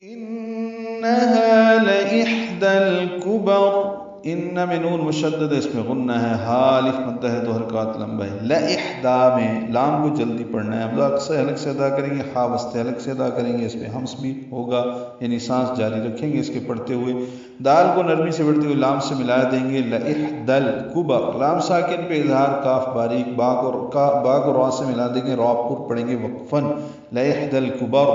انہا لإحدى الكبر، ان میں نون مشدد ہے، اس میں غنہ ہے، حالف مدہ ہے، دو حرکات لمبا ہے۔ لإحدى میں لام کو جلدی پڑھنا ہے، حمزہ سے حلق سے ادا کریں گے، ہا وسط حلق سے ادا کریں گے، اس پہ ہمس بھی ہوگا، یعنی سانس جاری رکھیں گے اس کے پڑھتے ہوئے۔ دال کو نرمی سے پڑھتے ہوئے لام سے ملا دیں گے، لإحدى الكبر، لام ساکن پہ اظہار، کاف باریک، با کو را سے ملا دیں گے، را پر پڑھیں گے وقفاً، لإحدى الكبر،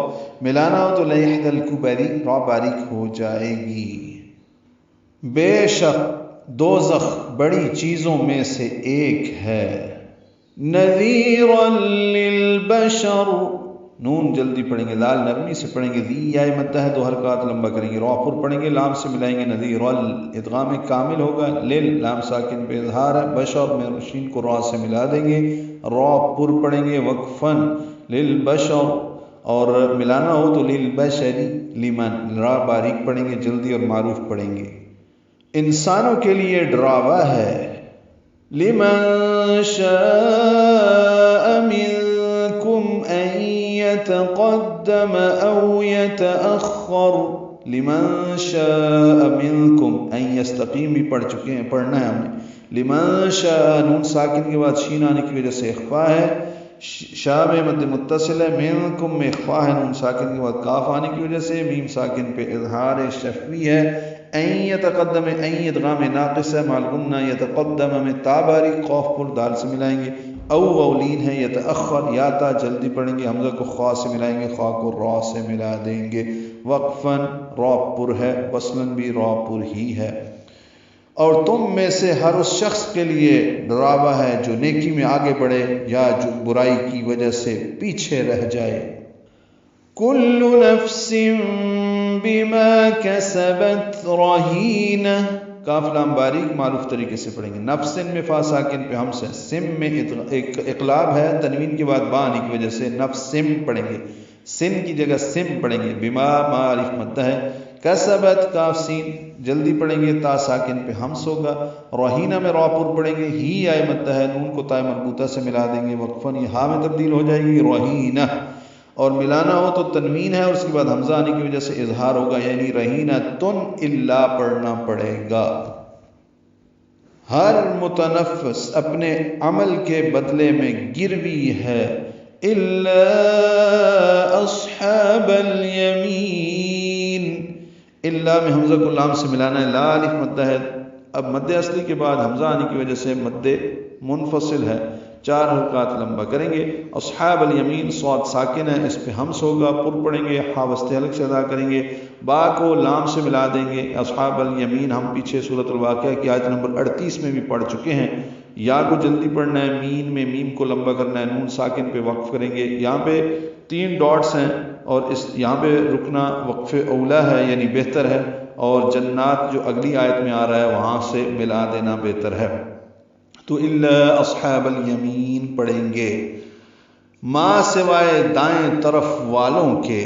ملانا ہو تو لإحدى الكبری، را باریک ہو جائے گی۔ بے شک دوزخ بڑی چیزوں میں سے ایک ہے، نذیرا للبشر، نون جلدی پڑھیں گے، لال نرمی سے پڑھیں گے، ذی یا مدہ ہے، دو حرکات لمبا کریں گے، را پر پڑھیں گے، لام سے ملائیں گے، نذیرا، ادغام کامل ہوگا، لل لام ساکن پہ اظہار ہے، بشر میں شین کو را سے ملا دیں گے، را پر پڑھیں گے وقفاً، للبشر، اور ملانا ہو تو للبشری، لمن، را باریک پڑھیں گے جلدی اور معروف پڑھیں گے۔ انسانوں کے لیے ڈراوا ہے، لمن شاء منکم ان یتقدم او یتأخر، لمن شاء منکم، ان یستقیم بھی پڑھ چکے ہیں، پڑھنا ہے ہم نے، لمن شاء، نون ساکن کے بعد شین آنے کی وجہ سے اخفا ہے، شاء میں مد متصل ہے، منکم میں اخفا ہے، نون ساکن کے بعد کاف آنے کی وجہ سے، میم ساکن پہ اظہار شفوی ہے، این یتقدم، این ادغام ناقص ہے، معلومنا یتقدم میں تا باریک، قاف پر دال سے ملائیں گے، او اولین ہے، یتأخر، یا تا جلدی پڑھیں گے، حمزہ کو خوا سے ملائیں گے، خوا کو را سے ملا دیں گے، وقفاً، را پر ہے، وصلاً بھی را پر ہی ہے۔ اور تم میں سے ہر اس شخص کے لیے ڈراوا ہے جو نیکی میں آگے بڑھے یا جو برائی کی وجہ سے پیچھے رہ جائے۔ کل نفس بما کسبت رہینہ، کاف لام باریک معروف طریقے سے پڑھیں گے، نفس میں فا ساکن پہ ہم سے، سم میں اقلاب ہے، تنوین کے بعد با آنے کی وجہ سے نفسم پڑھیں گے، سن کی جگہ سم پڑھیں گے، بما معرف مدہ ہے، کسبت کاف سین جلدی پڑھیں گے، تا ساکن پہ ہمس ہوگا، رہینہ میں را پر پڑھیں گے، ہی آئے مدہ ہے، نون کو تائے مربوطہ سے ملا دیں گے، وقفاً یہ ہا میں تبدیل ہو جائے گی، رہینہ، اور ملانا ہو تو تنوین ہے اور اس کے بعد حمزہ آنے کی وجہ سے اظہار ہوگا، یعنی رہینہ تن الا پڑھنا پڑے گا۔ ہر متنفس اپنے عمل کے بدلے میں گروی ہے، الا اصحاب الیمین، الا میں حمزہ کو لام سے ملانا ہے، لا الف مدہ ہے، اب مد اصلی کے بعد حمزہ آنے کی وجہ سے مد منفصل ہے، چار حرکات لمبا کریں گے، اصحاب الیمین، صاد ساکن ہے، اس پہ ہمس ہوگا، پر پڑھیں گے، ہا وسط حلق سے ادا کریں گے، با کو لام سے ملا دیں گے، اصحاب الیمین ہم پیچھے سورۃ الواقعہ کی آیت نمبر 38 میں بھی پڑھ چکے ہیں، یا کو جلدی پڑھنا ہے، مین میں میم کو لمبا کرنا ہے، نون ساکن پہ وقف کریں گے، یہاں پہ 3 ڈاٹس ہیں اور اس یہاں پہ رکنا وقف اولا ہے یعنی بہتر ہے، اور جنات جو اگلی آیت میں آ رہا ہے وہاں سے ملا دینا بہتر ہے، تو الا اصحاب الیمین پڑھیں گے، ما سوائے دائیں طرف والوں کے،